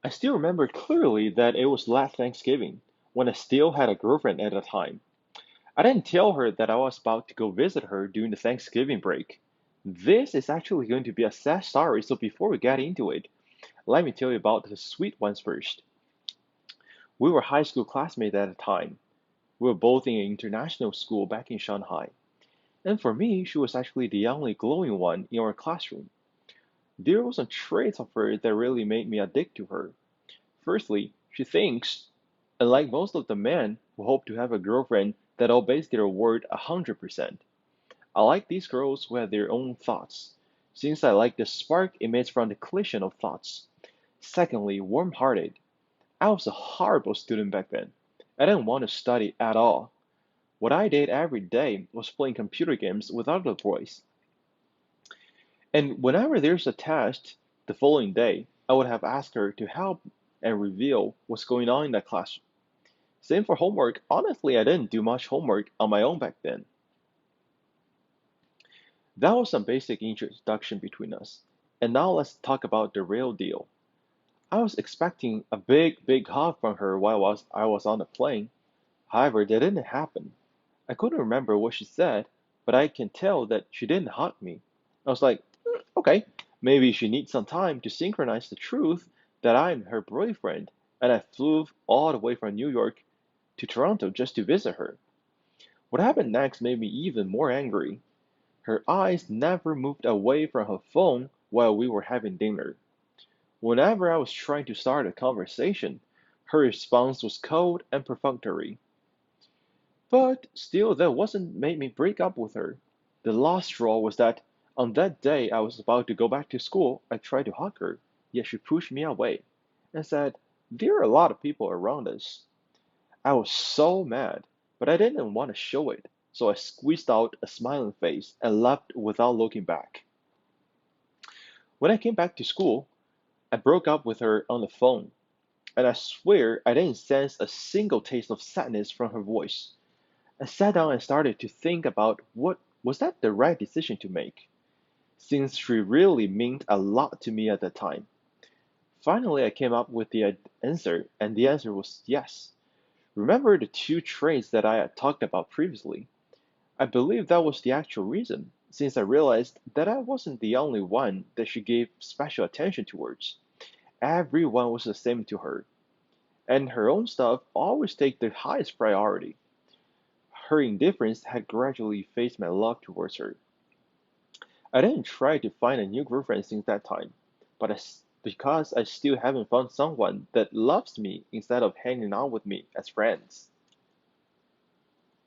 I still remember clearly that it was last Thanksgiving, when I still had a girlfriend at the time. I didn't tell her that I was about to go visit her during the Thanksgiving break. This is actually going to be a sad story, so before we get into it, let me tell you about the sweet ones first. We were high school classmates at the time. We were both in an international school back in Shanghai. And for me, she was actually the only glowing one in our classroom. There were some traits of her that really made me addicted to her. Firstly, she thinks, unlike most of the men who hope to have a girlfriend that obeys their word 100%. I like these girls who have their own thoughts, since I like the spark emits from the collision of thoughts. Secondly, warm-hearted. I was a horrible student back then. I didn't want to study at all. What I did every day was playing computer games with other boys. And whenever there's a test the following day, I would have asked her to help and reveal what's going on in that class. Same for homework. Honestly, I didn't do much homework on my own back then. That was some basic introduction between us. And now let's talk about the real deal. I was expecting a big hug from her while I was on the plane. However, that didn't happen. I couldn't remember what she said, but I can tell that she didn't hug me. I was like, okay, maybe she needs some time to synchronize the truth that I'm her boyfriend, and I flew all the way from New York to Toronto just to visit her. What happened next made me even more angry. Her eyes never moved away from her phone while we were having dinner. Whenever I was trying to start a conversation, her response was cold and perfunctory. But still, that wasn't made me break up with her. The last straw was that on that day I was about to go back to school, I tried to hug her, yet she pushed me away and said, "There are a lot of people around us." I was so mad, but I didn't want to show it, so I squeezed out a smiling face and left without looking back. When I came back to school, I broke up with her on the phone, and I swear I didn't sense a single taste of sadness from her voice. I sat down and started to think about what was that the right decision to make, since she really meant a lot to me at that time. Finally, I came up with the answer, and the answer was yes. Remember the two traits that I had talked about previously? I believe that was the actual reason, since I realized that I wasn't the only one that she gave special attention towards. Everyone was the same to her, and her own stuff always take the highest priority. Her indifference had gradually phased my love towards her. I didn't try to find a new girlfriend since that time, but because I still haven't found someone that loves me instead of hanging out with me as friends.